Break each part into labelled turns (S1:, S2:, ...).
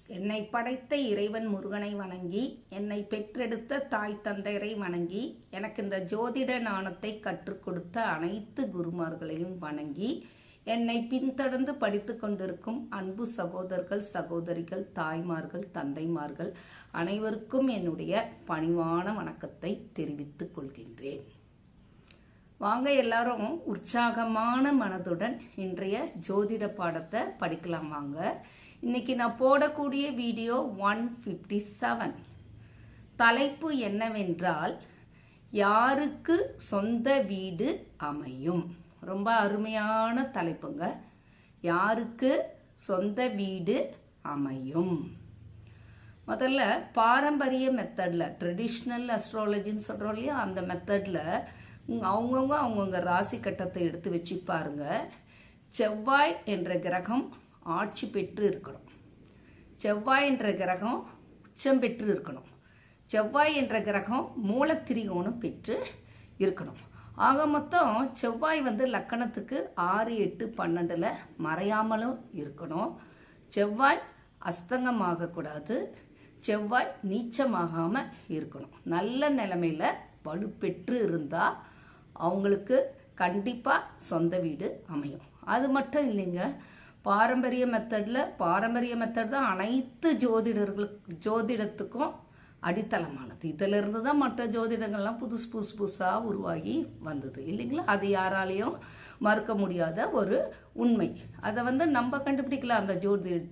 S1: என்னை படைத்த இறைவன் முருகனை வணங்கி, என்னை பெற்றெடுத்த தாய் தந்தையரை வணங்கி, எனக்கு இந்த ஜோதிட ஞானத்தை கற்றுக் கொடுத்த அனைத்து குருமார்களையும் வணங்கி, என்னை பின்தொடர்ந்து படித்து கொண்டிருக்கும் அன்பு சகோதரர்கள், சகோதரிகள், தாய்மார்கள், தந்தைமார்கள் அனைவருக்கும் என்னுடைய பணிவான வணக்கத்தை தெரிவித்துக் கொள்கின்றேன். வாங்க எல்லாரும் உற்சாகமான மனதுடன் இன்றைய ஜோதிட பாடத்தை படிக்கலாம். வாங்க. இன்னைக்கு நான் போடக்கூடிய வீடியோ 157. தலைப்பு என்னவென்றால், யாருக்கு சொந்த வீடு அமையும்? ரொம்ப அருமையான தலைப்புங்க. யாருக்கு சொந்த வீடு அமையும்? முதல்ல பாரம்பரிய மெத்தடில், ட்ரெடிஷ்னல் அஸ்ட்ராலஜின்னு சொல்கிறோம் இல்லையா, அந்த மெத்தடில் அவங்கவுங்க ராசி கட்டத்தை எடுத்து வச்சு பாருங்க. செவ்வாய் என்ற கிரகம் ஆட்சி பெற்று இருக்கணும். செவ்வாய் என்ற கிரகம் உச்சம் பெற்று இருக்கணும். செவ்வாய் என்ற கிரகம் மூலத்திரிகோணம் பெற்று இருக்கணும். ஆக மொத்தம் செவ்வாய் லக்கணத்துக்கு 6, 8, 12 மறையாமலும் இருக்கணும். செவ்வாய் அஸ்தங்கமாகக்கூடாது. செவ்வாய் நீச்சமாகாமல் இருக்கணும். நல்ல நிலைமையில் வலுப்பெற்று இருந்தால் அவங்களுக்கு கண்டிப்பாக சொந்த வீடு அமையும். அது மட்டும் இல்லைங்க, பாரம்பரிய மெத்தட் தான் அனைத்து ஜோதிடத்துக்கும் அடித்தளமானது. இதிலிருந்து தான் மற்ற ஜோதிடங்கள்லாம் புதுசாக உருவாகி வந்தது இல்லைங்களா? அது யாராலையும் மறுக்க முடியாத ஒரு உண்மை. அதை நம்ம கண்டுபிடிக்கலாம். அந்த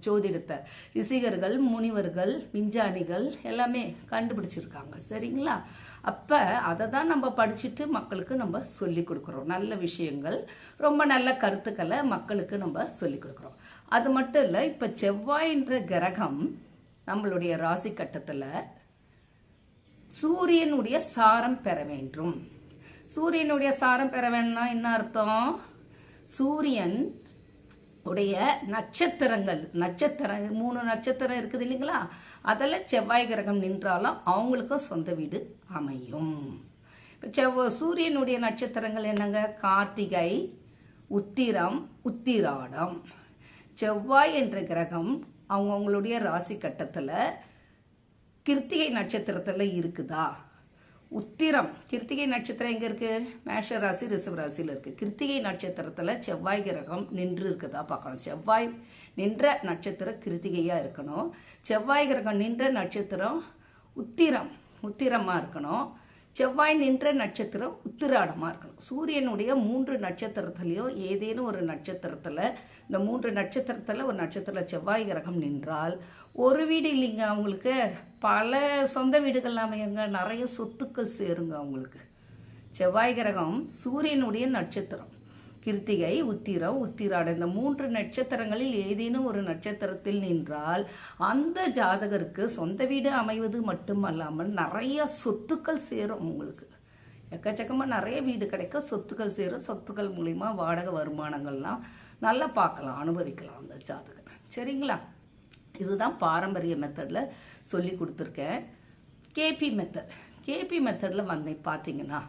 S1: ஜோதிடத்தை ரிஷிகர்கள், முனிவர்கள், விஞ்ஞானிகள் எல்லாமே கண்டுபிடிச்சிருக்காங்க. சரிங்களா? அப்போ அதை தான் நம்ம படிச்சுட்டு மக்களுக்கு நம்ம சொல்லி கொடுக்குறோம். நல்ல விஷயங்கள், ரொம்ப நல்ல கருத்துக்களை மக்களுக்கு நம்ம சொல்லி கொடுக்குறோம். அது மட்டும் இல்லை, இப்போ செவ்வாய்ன்ற கிரகம் நம்மளுடைய ராசி கட்டத்தில் சூரியனுடைய சாரம் பெற வேண்டும். சூரியனுடைய சாரம் பெற வேணும்னா என்ன அர்த்தம்? சூரியன் உடைய நட்சத்திரங்கள் 3 நட்சத்திரம் இருக்குது இல்லைங்களா? அதில் செவ்வாய் கிரகம் நின்றாலும் அவங்களுக்கும் சொந்த வீடு அமையும். இப்போ சூரியனுடைய நட்சத்திரங்கள் என்னங்க? கார்த்திகை, உத்திரம், உத்திராடம். செவ்வாய் என்ற கிரகம் அவங்களுடைய ராசி கட்டத்தில் கிருத்திகை நட்சத்திரத்தில் இருக்குதா? உத்திரம், கிருத்திகை நட்சத்திரம் எங்கே இருக்குது? மேஷ ராசி, ரிஷப ராசியில் இருக்குது. கிருத்திகை நட்சத்திரத்தில் செவ்வாய் கிரகம் நின்று இருக்குதா பார்க்கணும். செவ்வாய் நின்ற நட்சத்திரம் கிருத்திகையாக இருக்கணும். செவ்வாய் கிரகம் நின்ற நட்சத்திரம் உத்திரமாக இருக்கணும். செவ்வாய் நின்ற நட்சத்திரம் உத்திராடமாக இருக்கணும். சூரியனுடைய 3 நட்சத்திரத்துலேயும் ஏதேனும் ஒரு நட்சத்திரத்தில், இந்த 3 நட்சத்திரத்தில் ஒரு நட்சத்திரத்தில் செவ்வாய் கிரகம் நின்றால் ஒரு வீடு இல்லைங்க, அவங்களுக்கு பல சொந்த வீடுகள் அமையுங்க. நிறைய சொத்துக்கள் சேருங்க அவங்களுக்கு. செவ்வாய் கிரகம் சூரியனுடைய நட்சத்திரம் கிருத்திகை, உத்திரம், உத்திராடம், இந்த 3 நட்சத்திரங்களில் ஏதேனும் ஒரு நட்சத்திரத்தில் நின்றால் அந்த ஜாதகருக்கு சொந்த வீடு அமைவது மட்டுமல்லாமல் நிறைய சொத்துக்கள் சேரும். உங்களுக்கு எக்கச்சக்கமாக நிறைய வீடு கிடைக்க, சொத்துக்கள் சேரும். சொத்துக்கள் மூலிமா வாடகை வருமானங்கள்லாம் நல்லா பார்க்கலாம், அனுபவிக்கலாம் அந்த ஜாதகர். சரிங்களா? இதுதான் பாரம்பரிய மெத்தடில் சொல்லி கொடுத்துருக்கேன். கேபி மெத்தடில் பார்த்தீங்கன்னா,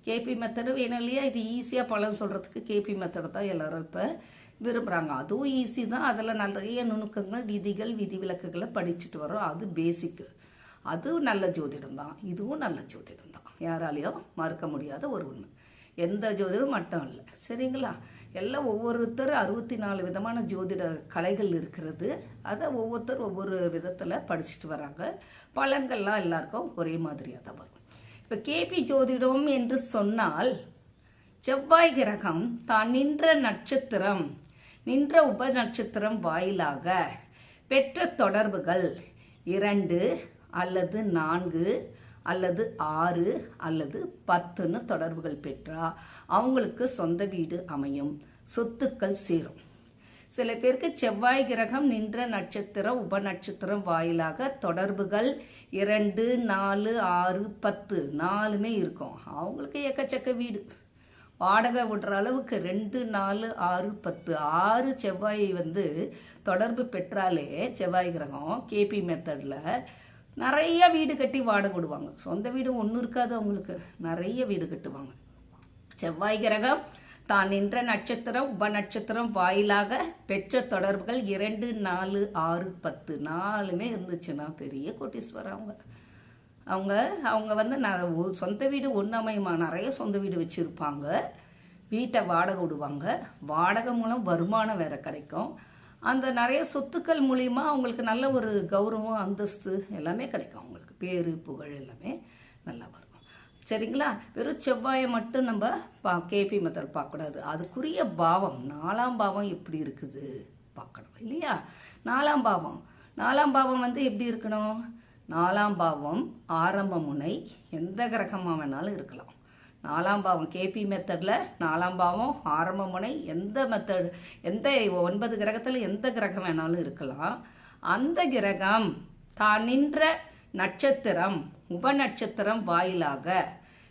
S1: கேபி மெத்தடு வேணும் இல்லையா? இது ஈஸியாக பலன் சொல்கிறதுக்கு கேபி மெத்தடு தான் எல்லாரும் இப்போ விரும்புகிறாங்க. அதுவும் ஈஸி தான். அதில் நிறைய நுணுக்கங்கள், விதிகள், விதிவிலக்குகளை படிச்சுட்டு வரோம். அது பேசிக்கு. அதுவும் நல்ல ஜோதிடம் தான். இதுவும் நல்ல ஜோதிடம் தான். யாராலையும் மறுக்க முடியாத ஒரு உண்மை. எந்த ஜோதிடம் மட்டும் இல்லை. சரிங்களா? எல்லாம் ஒவ்வொருத்தர் 64 விதமான ஜோதிட கலைகள் இருக்கிறது. அதை ஒவ்வொருத்தர் ஒவ்வொரு விதத்தில் படிச்சுட்டு வராங்க. பலன்கள்லாம் எல்லாருக்கும் ஒரே மாதிரியாக தான் வரும். இப்போ கேபி ஜோதிடம் என்று சொன்னால், செவ்வாய் கிரகம் தான் நின்ற உப நட்சத்திரம் வாயிலாக பெற்ற தொடர்புகள் 2 அல்லது 4 அல்லது 6 அல்லது 10ன்னு தொடர்புகள் பெற்றா அவங்களுக்கு சொந்த வீடு அமையும், சொத்துக்கள் சேரும். சில பேருக்கு செவ்வாய் கிரகம் நின்ற நட்சத்திரம் உப நட்சத்திரம் வாயிலாக தொடர்புகள் 2, 4, 6, 10 4மே இருக்கும். அவங்களுக்கு எக்கச்சக்க வீடு வாடகை விடுற அளவுக்கு 2, 4, 6, 10 6 செவ்வாய் தொடர்பு பெற்றாலே செவ்வாய் கிரகம் கேபி மெத்தடில் நிறைய வீடு கட்டி வாடகை விடுவாங்க. சொந்த வீடு ஒன்றும் இருக்காது அவங்களுக்கு, நிறைய வீடு கட்டுவாங்க. செவ்வாய் கிரகம் தான் நின்ற நட்சத்திரம் உப நட்சத்திரம் வாயிலாக பெற்ற தொடர்புகள் 2, 4, 6, 10 4மே இருந்துச்சுன்னா பெரிய கோட்டீஸ்வரர் அவங்க. அவங்க அவங்க வந்து சொந்த வீடு ஒன்று அமையுமா, நிறைய சொந்த வீடு வச்சுருப்பாங்க. வீட்டை வாடகை விடுவாங்க. வாடகை மூலம் வருமானம் வேற கிடைக்கும். அந்த நிறைய சொத்துக்கள் மூலிமா அவங்களுக்கு நல்ல ஒரு கௌரவம், அந்தஸ்து எல்லாமே கிடைக்கும். அவங்களுக்கு பேரு புகழ் எல்லாமே நல்லா வரும். சரிங்களா? வெறும் செவ்வாயை மட்டும் நம்ம கேபி மெத்தட் பார்க்கக்கூடாது. அதுக்குரிய பாவம் 4ஆம் பாவம் எப்படி இருக்குது பார்க்கணும் இல்லையா? 4ஆம் பாவம் வந்து எப்படி இருக்கணும்? 4ஆம் பாவம் ஆரம்ப முனை எந்த கிரகமாக வேணாலும் இருக்கலாம். 4ஆம் பாவம் கேபி மெத்தடில் 4ஆம் பாவம் ஆரம்ப முனை எந்த 9 கிரகத்தில் எந்த கிரகம் வேணாலும் இருக்கலாம். அந்த கிரகம் தான் நின்ற நட்சத்திரம் உப நட்சத்திரம் வாயிலாக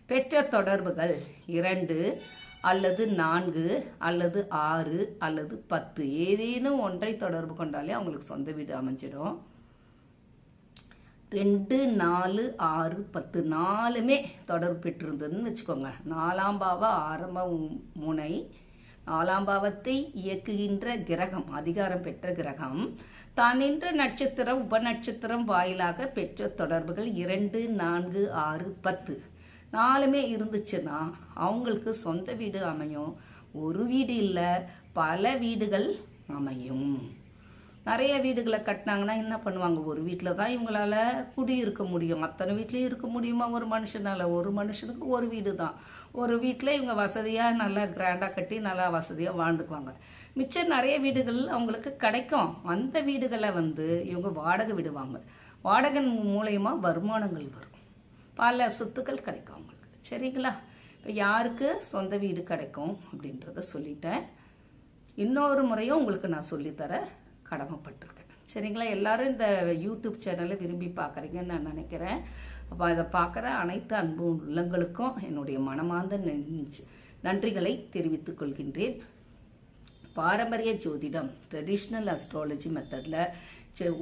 S1: பெற்ற தொடர்புகள் 2 அல்லது 4 அல்லது 6 அல்லது 10 ஏதேனும் ஒன்றை தொடர்பு கொண்டாலே அவங்களுக்கு சொந்த வீடு அமைஞ்சிடும். 2, 4, 6, 10 4மே தொடர்பு பெற்றிருந்ததுன்னு வச்சுக்கோங்க. 4ஆம் பாவ ஆரம்ப முனை 4ஆம் பாவத்தை இயக்குகின்ற கிரகம், அதிகாரம் பெற்ற கிரகம் தான் நின்ற நட்சத்திரம் உப நட்சத்திரம் வாயிலாக பெற்ற தொடர்புகள் 2, 4, 6, 10 4மே இருந்துச்சுன்னா அவங்களுக்கு சொந்த வீடு அமையும். ஒரு வீடு இல்லை, பல வீடுகள் அமையும். நிறைய வீடுகளை கட்டினாங்கன்னா என்ன பண்ணுவாங்க? ஒரு வீட்டில் தான் இவங்களால குடியிருக்க முடியும். அத்தனை வீட்லேயும் இருக்க முடியுமா ஒரு மனுஷனால? ஒரு மனுஷனுக்கு ஒரு வீடு தான். ஒரு வீட்டில் இவங்க வசதியாக நல்லா கிராண்டாக கட்டி நல்லா வசதியாக வாழ்ந்துக்குவாங்க. மிச்சம் நிறைய வீடுகள் அவங்களுக்கு கிடைக்கும். அந்த வீடுகளை வந்து இவங்க வாடகை விடுவாங்க. வாடகை மூலயமா வருமானங்கள் வரும். பல சொத்துக்கள் கிடைக்கும் அவங்களுக்கு. சரிங்களா? இப்போ யாருக்கு சொந்த வீடு கிடைக்கும் அப்படின்றத சொல்லிட்டேன். இன்னொரு முறையும் உங்களுக்கு நான் சொல்லித்தர கடமைப்பட்டிருக்கேன். சரிங்களா? எல்லாரும் இந்த யூடியூப் சேனலை விரும்பி பார்க்குறீங்கன்னு நான் நினைக்கிறேன். அப்போ அதை பார்க்குற அனைத்து அன்பு உள்ளங்களுக்கும் என்னுடைய மனமார்ந்த நன்றிகளை தெரிவித்துக் கொள்கின்றேன். பாரம்பரிய ஜோதிடம் ட்ரெடிஷ்னல் அஸ்ட்ராலஜி மெத்தடில்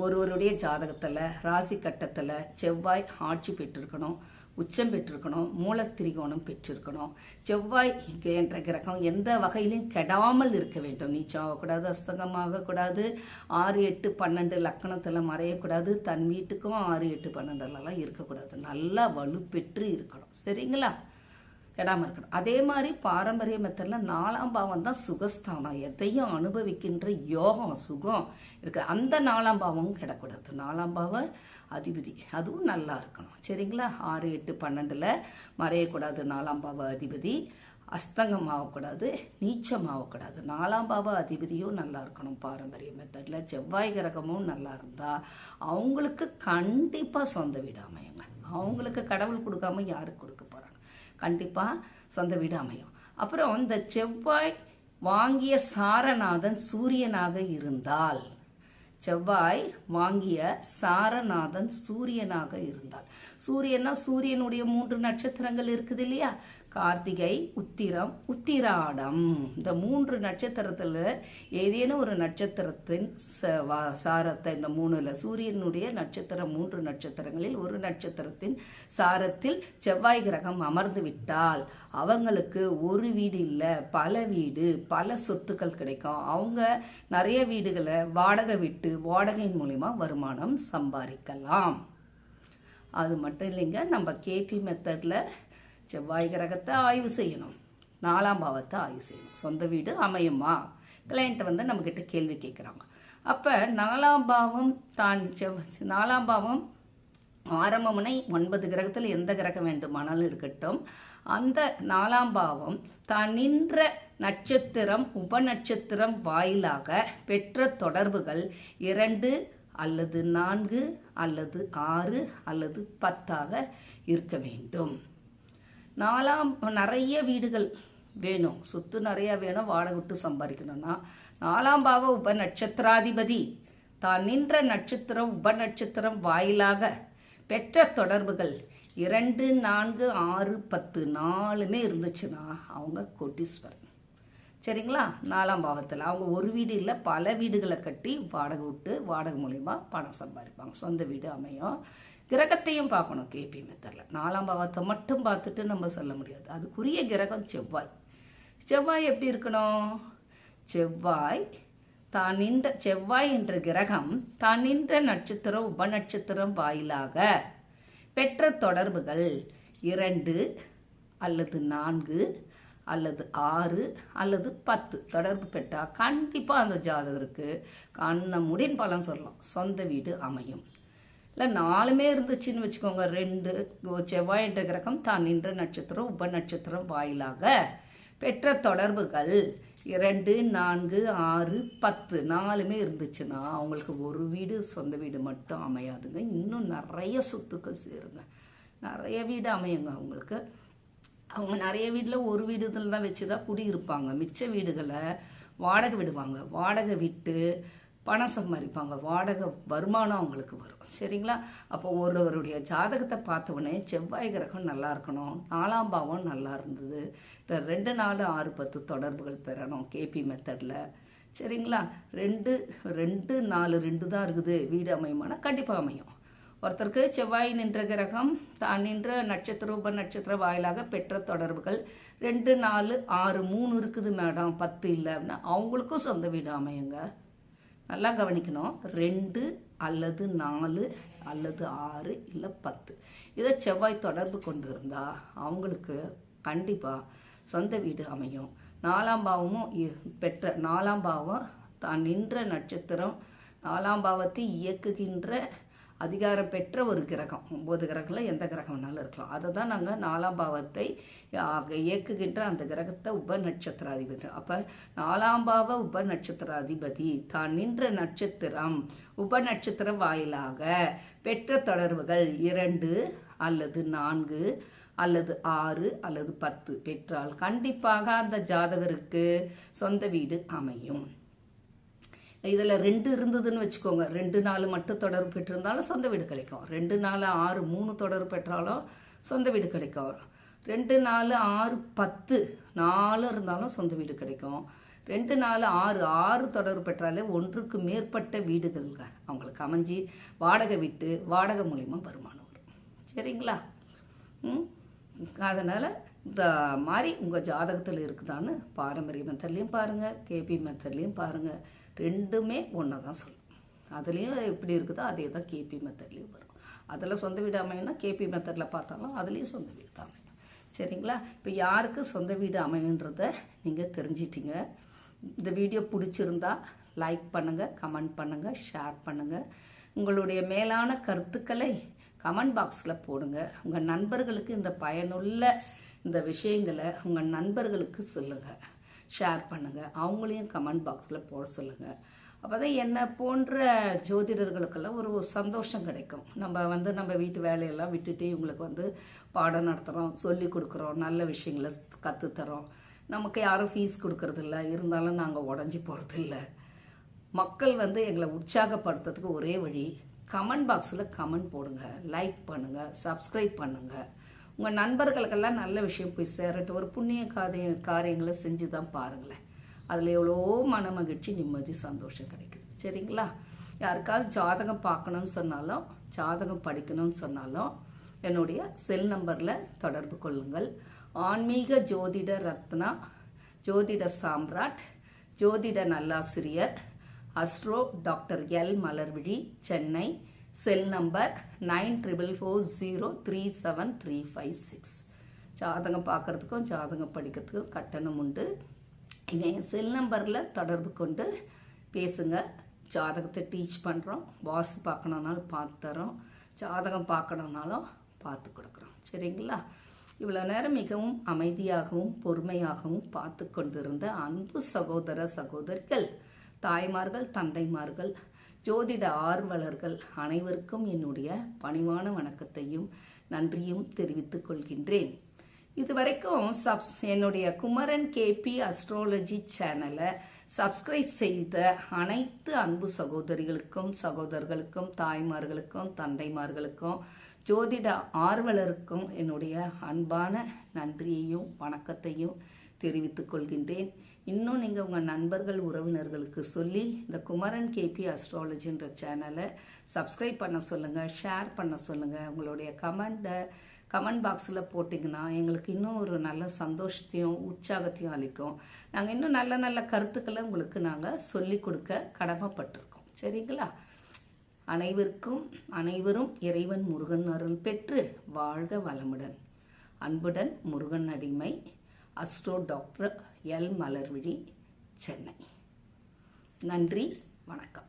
S1: ஒருவருடைய ஜாதகத்தில் ராசி கட்டத்தில் செவ்வாய் ஆட்சி பெற்றிருக்கணும், உச்சம் பெற்றிருக்கணும், மூலத்திரிகோணம் பெற்றிருக்கணும். செவ்வாய் என்ற கிரகம் எந்த வகையிலும் கெடாமல் இருக்க வேண்டும். நீச்சமாகக்கூடாது, அஸ்தங்கமாகக்கூடாது, 6, 8, 12 லக்கணத்தில் மறையக்கூடாது. தன் வீட்டுக்கும் 6, 8, 12 இருக்கக்கூடாது. நல்லா வலுப்பெற்று இருக்கணும். சரிங்களா? கெடாமல் இருக்கணும். அதே மாதிரி பாரம்பரிய மெத்தடில் 4ஆம் பாவம் தான் சுகஸ்தானம். எதையும் அனுபவிக்கின்ற யோகம் சுகம் இருக்கு. அந்த 4ஆம் பாவமும் கிடக்கூடாது. 4ஆம் பாவ அதிபதி அதுவும் நல்லா இருக்கணும். சரிங்களா? 6, 8, 12 மறையக்கூடாது. 4ஆம் பாவ அதிபதி அஸ்தங்கமாகக்கூடாது, நீச்சமாகக்கூடாது. 4ஆம் பாவ அதிபதியும் நல்லா இருக்கணும். பாரம்பரிய மெத்தடில் செவ்வாய் கிரகமும் நல்லா இருந்தால் அவங்களுக்கு கண்டிப்பாக சொந்த வீடு அமையுங்க. அவங்களுக்கு கடவுள் கொடுக்காம யாருக்கு கொடுக்க போகிறாங்க? கண்டிப்பாக சொந்த வீடு அமையும். அப்புறம் இந்த செவ்வாய் வாங்கிய சாரநாதன் சூரியனாக இருந்தால், செவ்வாய் வாங்கிய சாரநாதன் சூரியனாக இருந்தால், சூரியனா சூரியனுடைய 3 நட்சத்திரங்கள் இருக்குது இல்லையா? கார்த்திகை, உத்திரம், உத்திராடம். இந்த 3 நட்சத்திரத்தில் ஏதேனும் ஒரு நட்சத்திரத்தின் சாரத்தை, இந்த 3ல் சூரியனுடைய நட்சத்திரம் 3 நட்சத்திரங்களில் ஒரு நட்சத்திரத்தின் சாரத்தில் செவ்வாய் கிரகம் அமர்ந்து விட்டால் அவங்களுக்கு ஒரு வீடு இல்லை, பல வீடு, பல சொத்துக்கள் கிடைக்கும். அவங்க நிறைய வீடுகளை வாடகை விட்டு வாடகையின் மூலிமா வருமானம் சம்பாதிக்கலாம். அது மட்டும் இல்லைங்க, நம்ம கேபி மெத்தடில் செவ்வாய் கிரகத்தை ஆய்வு செய்யணும், 4ஆம் பாவத்தை ஆய்வு செய்யணும். சொந்த வீடு அமையுமா? கிளையண்ட்டை வந்து நம்மக்கிட்ட கேள்வி கேட்குறாங்க. அப்போ 4ஆம் பாவம் 4ஆம் பாவம் ஆரம்ப முனை 9 கிரகத்தில் எந்த கிரகம் வேண்டுமானாலும் இருக்கட்டும். அந்த 4ஆம் பாவம் தான் நின்ற நட்சத்திரம் உப நட்சத்திரம் வாயிலாக பெற்ற தொடர்புகள் 2 அல்லது 4 அல்லது 6 அல்லது 10 இருக்க வேண்டும். 4ஆம் நிறைய வீடுகள் வேணும், சொத்து நிறைய வேணும், வாடகை விட்டு சம்பாதிக்கணும்னா 4ஆம் பாவ உப நட்சத்திராதிபதி தான் நின்ற நட்சத்திரம் உப நட்சத்திரம் வாயிலாக பெற்ற தொடர்புகள் 2, 4, 6, 10 4மே இருந்துச்சுன்னா அவங்க கோட்டீஸ்வரன். சரிங்களா? 4ஆம் பாவத்தில் அவங்க ஒரு வீடு இல்லை, பல வீடுகளை கட்டி வாடகை விட்டு வாடகை மூலயமா பணம் சம்பாதிப்பாங்க. சொந்த வீடு அமையும். கிரகத்தையும் பார்க்கணும் கேபி மெத்தடில். 4ஆம் பாவத்தை மட்டும் பார்த்துட்டு நம்ம சொல்ல முடியாது. அதுக்குரிய கிரகம் செவ்வாய். செவ்வாய் எப்படி இருக்கணும்? செவ்வாய் என்ற கிரகம் தான் நின்ற நட்சத்திரம் உபநட்சத்திரம் வாயிலாக பெற்ற தொடர்புகள் 2 அல்லது 4 அல்லது 6 அல்லது 10 தொடர்பு பெற்றால் கண்டிப்பாக அந்த ஜாதகருக்கு கண்ண முடின் பலன் சொல்லலாம், சொந்த வீடு அமையும். இல்லை 4மே இருந்துச்சுன்னு வச்சுக்கோங்க, 2 செவ்வாய் என்ற கிரகம் தான் நின்ற நட்சத்திரம் உபநட்சத்திரம் வாயிலாக பெற்ற தொடர்புகள் 2, 4, 6, 10 4மே இருந்துச்சுன்னா அவங்களுக்கு ஒரு வீடு சொந்த வீடு மட்டும் அமையாதுங்க, இன்னும் நிறைய சொத்துக்கள் சேருங்க, நிறைய வீடு அமையுங்க அவங்களுக்கு. அவங்க நிறைய வீட்டில் ஒரு வீடுதில் தான் வச்சு தான் குடியிருப்பாங்க, மிச்ச வீடுகளை வாடகை விடுவாங்க, வாடகை விட்டு பணம் சம்பாதிப்பாங்க, வாடகை வருமானம் அவங்களுக்கு வரும். சரிங்களா? அப்போ ஒருவருடைய ஜாதகத்தை பார்த்தவொடனே செவ்வாய் கிரகம் நல்லா இருக்கணும், 4ஆம் பாவம் நல்லா இருந்தது, இந்த 2, 4, 6, 10 தொடர்புகள் பெறணும் கேபி மெத்தடில். சரிங்களா? 2, 4, 2 தான் இருக்குது, வீடு அமையுமானா கண்டிப்பாக அமையும். ஒருத்தருக்கு செவ்வாய் நின்ற கிரகம் தான் நின்ற நட்சத்திர உப நட்சத்திர வாயிலாக பெற்ற தொடர்புகள் 2, 4, 6, 3 இருக்குது மேடம், 10 இல்லை அப்படின்னா அவங்களுக்கும் சொந்த வீடு அமையுங்க. நல்லா கவனிக்கணும், 2 அல்லது 4 அல்லது 6 இல்லை 10 இதை செவ்வாய் தொடர்பு கொண்டு இருந்தால் அவங்களுக்கு கண்டிப்பாக சொந்த வீடு அமையும். 4ஆம் பாவமும் பெற்ற 4ஆம் பாவம் தான் நின்ற நட்சத்திரம் 4ஆம் பாவத்தை இயக்குகின்ற அதிகாரம் பெற்ற ஒரு கிரகம். 9 கிரகத்தில் எந்த கிரகம் வேணாலும் இருக்கலாம், அதை தான் நாங்கள் 4ஆம் பாவத்தை இயக்குகின்ற அந்த கிரகத்தை உப நட்சத்திராதிபதி. அப்போ 4ஆம் பாவ உப நட்சத்திராதிபதி தான் நின்ற நட்சத்திரம் உப நட்சத்திரம் வாயிலாக பெற்ற தொடர்புகள் 2 அல்லது 4 அல்லது 6 அல்லது 10 பெற்றால் கண்டிப்பாக அந்த ஜாதகருக்கு சொந்த வீடு அமையும். இதில் 2 இருந்ததுன்னு வச்சுக்கோங்க, 2, 4 மட்டும் தொடர்பு பெற்றிருந்தாலும் சொந்த வீடு கிடைக்கும், 2, 4, 6, 3 தொடர்பு பெற்றாலும் சொந்த வீடு கிடைக்கும், 2, 4, 6, 10 4 இருந்தாலும் சொந்த வீடு கிடைக்கும், 2, 4, 6 தொடர்பு பெற்றாலே ஒன்றுக்கு மேற்பட்ட வீடுகள்ங்க அவங்களுக்கு அமைஞ்சி வாடகை விட்டு வாடகை மூலிமா வருமானம் வரும். சரிங்களா? அதனால் இந்த மாதிரி உங்கள் ஜாதகத்தில் இருக்குதான்னு பாரம்பரிய மெத்தட்லேயும் பாருங்கள், கேபி மெத்தட்லேயும் பாருங்கள், 2மே ஒன்று தான் சொல்லும். அதுலேயும் எப்படி இருக்குதோ அதே தான் கேபி மெத்தட்லேயும் வரும். அதில் சொந்த வீடு அமையும்னா கேபி மெத்தடில் பார்த்தாலும் அதுலேயும் சொந்த வீடு தான் அமையும். சரிங்களா? இப்போ யாருக்கு சொந்த வீடு அமையுன்றதை நீங்கள் தெரிஞ்சிட்டிங்க. இந்த வீடியோ பிடிச்சிருந்தா லைக் பண்ணுங்கள், கமெண்ட் பண்ணுங்கள், ஷேர் பண்ணுங்கள். உங்களுடைய மேலான கருத்துக்களை கமெண்ட் பாக்ஸில் போடுங்க. உங்கள் நண்பர்களுக்கு இந்த பயனுள்ள இந்த விஷயங்களை உங்கள் நண்பர்களுக்கு சொல்லுங்கள், ஷேர் பண்ணுங்கள், அவங்களையும் கமெண்ட் பாக்ஸில் போட சொல்லுங்கள். அப்போ தான் என்னை போன்ற ஜோதிடர்களுக்கெல்லாம் ஒரு சந்தோஷம் கிடைக்கும். நம்ம வீட்டு வேலையெல்லாம் விட்டுட்டு இவங்களுக்கு பாடம் நடத்துகிறோம், சொல்லி கொடுக்குறோம், நல்ல விஷயங்களை கற்றுத்தரோம். நமக்கு யாரும் ஃபீஸ் கொடுக்கறதில்ல, இருந்தாலும் நாங்கள் உடஞ்சி போகிறதில்ல. மக்கள் எங்களை உற்சாகப்படுத்துறதுக்கு ஒரே வழி கமெண்ட் பாக்ஸில் கமெண்ட் போடுங்க, லைக் பண்ணுங்கள், சப்ஸ்கிரைப் பண்ணுங்கள். உங்கள் நண்பர்களுக்கெல்லாம் நல்ல விஷயம் போய் சேரட்டும். ஒரு புண்ணிய காரியங்களை செஞ்சு தான் பாருங்களேன், அதில் எவ்வளோ மன மகிழ்ச்சி, நிம்மதி, சந்தோஷம் கிடைக்குது. சரிங்களா? யாருக்காவது ஜாதகம் பார்க்கணுன்னு சொன்னாலும், ஜாதகம் படிக்கணும்னு சொன்னாலும் என்னுடைய செல் நம்பரில் தொடர்பு கொள்ளுங்கள். ஆன்மீக ஜோதிட ரத்னா, ஜோதிட சாம்ராட், ஜோதிட நல்லாசிரியர், astro doctor L Malarvizhi, Chennai. Cell number 9440373556. ஜாதகம் பார்க்குறதுக்கும் ஜாதகம் படிக்கிறதுக்கும் கட்டணம் உண்டு. என் செல் நம்பரில் தொடர்பு கொண்டு பேசுங்க. ஜாதகத்தை டீச் பண்ணுறோம், வாசு பார்க்கணுன்னாலும் பார்த்து தரோம், ஜாதகம் பார்க்கணுன்னாலும் பார்த்து கொடுக்குறோம். சரிங்களா? இவ்வளோ நேரம் மிகவும் அமைதியாகவும் பொறுமையாகவும் பார்த்து கொண்டிருந்த அன்பு சகோதர சகோதரிகள், தாய்மார்கள், தந்தைமார்கள், ஜோதிட ஆர்வலர்கள் அனைவருக்கும் என்னுடைய பணிவான வணக்கத்தையும் நன்றியும் தெரிவித்துக் கொள்கின்றேன். இதுவரைக்கும் என்னுடைய குமரன் கேபி அஸ்ட்ராலஜி சேனலை சப்ஸ்கிரைப் செய்த அனைத்து அன்பு சகோதரிகளுக்கும் சகோதரர்களுக்கும் தாய்மார்களுக்கும் தந்தைமார்களுக்கும் ஜோதிட ஆர்வலருக்கும் என்னுடைய அன்பான நன்றியையும் வணக்கத்தையும் தெரிவித்துக் கொள்கின்றேன். இன்னும் நீங்கள் உங்கள் நண்பர்கள் உறவினர்களுக்கு சொல்லி இந்த குமரன் கேபி அஸ்ட்ராலஜின்ற சேனலை சப்ஸ்கிரைப் பண்ண சொல்லுங்கள், ஷேர் பண்ண சொல்லுங்கள். உங்களுடைய கமெண்ட்டை கமெண்ட் பாக்ஸில் போட்டிங்கன்னா எங்களுக்கு இன்னும் ஒரு நல்ல சந்தோஷத்தையும் உற்சாகத்தையும் அளிக்கும். நாங்கள் இன்னும் நல்ல நல்ல கருத்துக்களை உங்களுக்கு நாங்கள் சொல்லிக் கொடுக்க கடமைப்பட்டிருக்கோம். சரிங்களா? அனைவரும் இறைவன் முருகன் அருள் பெற்று வாழ்க வளமுடன். அன்புடன் முருகன் அடிமை. Astro doctor L. Malarvizhi, Chennai. நன்றி, வணக்கம்.